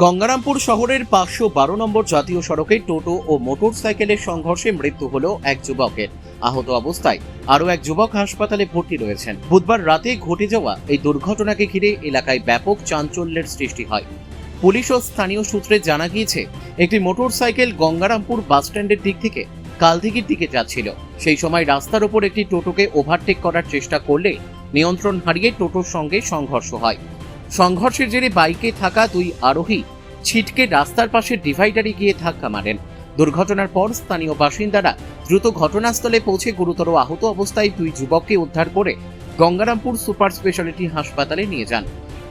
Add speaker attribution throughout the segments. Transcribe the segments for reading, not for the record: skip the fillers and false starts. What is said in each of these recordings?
Speaker 1: গঙ্গারামপুর শহরের 512 নম্বর জাতীয় সড়কে টোটো ও মোটরসাইকেলের সংঘর্ষে মৃত্যু হলো এক যুবকের। আহত অবস্থায় আরও এক যুবক হাসপাতালে ভর্তি রয়েছেন। বুধবার রাতে ঘটে যাওয়া এই দুর্ঘটনাকে ঘিরে এলাকায় ব্যাপক চাঞ্চল্যের সৃষ্টি হয়। পুলিশ ও স্থানীয় সূত্রে জানা গিয়েছে, একটি মোটরসাইকেল গঙ্গারামপুর বাসস্ট্যান্ডের দিক থেকে কালদিঘির দিকে যাচ্ছিল। সেই সময় রাস্তার ওপর একটি টোটোকে ওভারটেক করার চেষ্টা করলে নিয়ন্ত্রণ হারিয়ে টোটোর সঙ্গে সংঘর্ষ হয়। সংঘর্ষের জেরে বাইকে থাকা দুই আরোহী ছিটকে রাস্তার পাশে ডিভাইডারে গিয়ে ধাক্কা মারেন। দুর্ঘটনার পর স্থানীয় বাসিন্দারা দ্রুত ঘটনাস্থলে পৌঁছে গুরুতর আহত অবস্থায় দুই যুবককে উদ্ধার করে গঙ্গারামপুর সুপার স্পেশালিটি হাসপাতালে নিয়ে যান।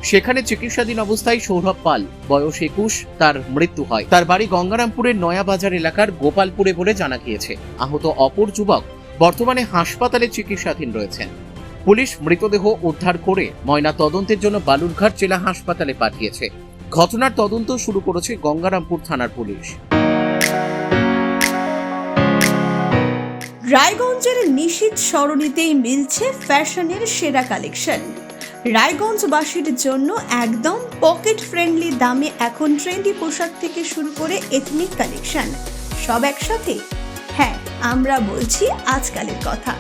Speaker 1: সেখানে চিকিৎসাধীন অবস্থায় সৌরভ পাল, বয়স 21, তার মৃত্যু হয়। তার বাড়ি গঙ্গারামপুরের নয়াবাজার এলাকার গোপালপুরে বলে জানা গিয়েছে। আহত অপর যুবক বর্তমানে হাসপাতালে চিকিৎসাধীন রয়েছেন। পুলিশ মৃতদেহ উদ্ধার করে ময়না তদন্তের জন্য বালুরঘাট জেলা হাসপাতালে পাঠিয়েছে। ঘটনার তদন্ত শুরু করেছে গঙ্গারামপুর থানার পুলিশ।
Speaker 2: রায়গঞ্জের নিশীথ সরণিতেই মিলছে ফ্যাশনের সেরা কালেকশন। রায়গঞ্জবাসীর জন্য একদম পকেট ফ্রেন্ডলি দামে এখন ট্রেন্ডি পোশাক থেকে শুরু করে এথনিক কালেকশন সব একসাথে। হ্যাঁ, আমরা বলছি আজকালের কথা।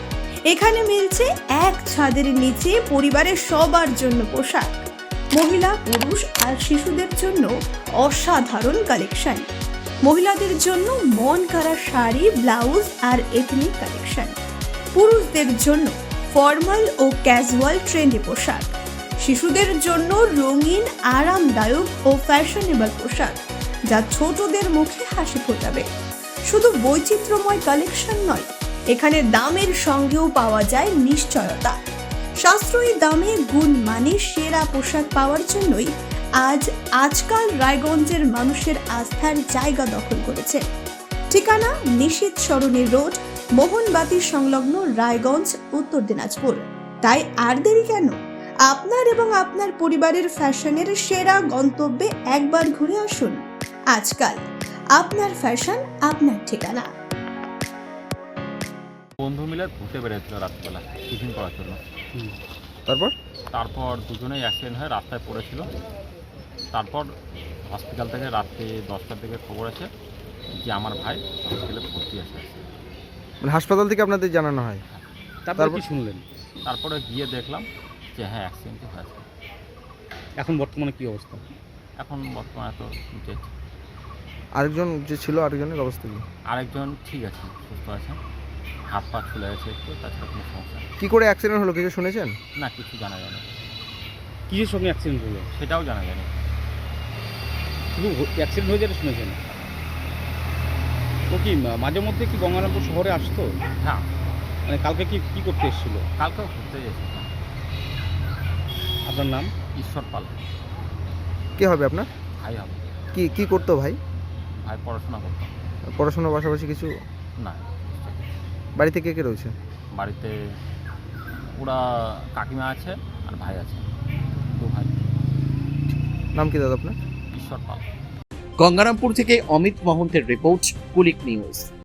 Speaker 2: এখানে মিলছে এক ছাদের নিচে পরিবারের সবার জন্য পোশাক, মহিলা, পুরুষ আর শিশুদের জন্য অসাধারণ কালেকশন। মহিলাদের জন্য মন কাড়া শাড়ি, ব্লাউজ আর এথনিক কালেকশন। পুরুষদের জন্য ফর্মাল ও ক্যাজুয়াল ট্রেন্ডি পোশাক। শিশুদের জন্য রঙিন, আরামদায়ক ও ফ্যাশনেবল পোশাক, যা ছোটদের মুখে হাসি ফোটাবে। শুধু বৈচিত্র্যময় কালেকশন নয়, এখানে দামের সঙ্গেও পাওয়া যায় নিশ্চয়তা। সাশ্রয়ী দামে গুণমানে সেরা পোশাক পাওয়ার জন্যই আজকাল রায়গঞ্জের মানুষের আস্থার জায়গা দখল করেছে। ঠিকানা নিশীথ সরণি রোড, মোহনবাতি সংলগ্ন, রায়গঞ্জ, উত্তর দিনাজপুর। তাই আর দেরি কেন? আপনার এবং আপনার পরিবারের ফ্যাশনের সেরা গন্তব্যে একবার ঘুরে আসুন। আজকাল আপনার ফ্যাশন, আপনার ঠিকানা।
Speaker 3: বন্ধু মিলে ঘুরতে বেরিয়েছিল রাত্রিবেলা টিফিন করার জন্য। তারপর দুজনেই অ্যাক্সিডেন্ট হয়ে রাস্তায় পড়েছিল। তারপর হসপিটাল থেকে রাত্রি 10টার দিকে খবর আছে যে আমার ভাই হসপিটালে ভর্তি আছে।
Speaker 4: মানে হাসপাতাল থেকে আপনাদের জানানো হয়?
Speaker 5: তারপর কি শুনলেন?
Speaker 3: তারপরে গিয়ে দেখলাম যে হ্যাঁ অ্যাক্সিডেন্টই হয়েছে।
Speaker 5: এখন বর্তমানে কি অবস্থা?
Speaker 3: এখন বর্তমানে তো ডেথ।
Speaker 4: আরেকজন যে ছিল, আরেকজনের অবস্থা কি?
Speaker 3: আরেকজন ঠিক আছে, সুস্থ আছে, হাত পা ছুলে গেছে একটু, তাছাড়া কোনো সমস্যা নেই।
Speaker 4: কী করে অ্যাক্সিডেন্ট হলো কিছু শুনেছেন?
Speaker 3: না, কিছু জানা যায় না।
Speaker 5: কিসের সঙ্গে অ্যাক্সিডেন্ট হলো
Speaker 3: সেটাও জানা যায় না।
Speaker 5: শুধু অ্যাক্সিডেন্ট হয়ে যেটা শুনেছেন। ও কি মাঝে মধ্যে কি গঙ্গারামপুর শহরে আসতো?
Speaker 3: হ্যাঁ,
Speaker 5: মানে কালকে কি করতে এসেছিল?
Speaker 3: কালকেও ঘুরতে গেছে।
Speaker 5: আপনার নাম?
Speaker 3: ঈশ্বর পাল।
Speaker 4: কে হবে আপনার?
Speaker 3: ভাই হবে।
Speaker 4: কি করতো ভাই?
Speaker 3: ভাই পড়াশোনা করতো।
Speaker 4: পড়াশোনার পাশাপাশি কিছু?
Speaker 3: না।
Speaker 4: বাড়িতে কে রয়েছে?
Speaker 3: বাড়িতে ওরা কাকিমা আছে আর ভাই আছে, 2 ভাই।
Speaker 4: নাম কি দাদা আপনার?
Speaker 3: ঈশ্বর পাল।
Speaker 1: গঙ্গারামপুর থেকে অমিত মহন্তের রিপোর্ট, কুলিক নিউজ।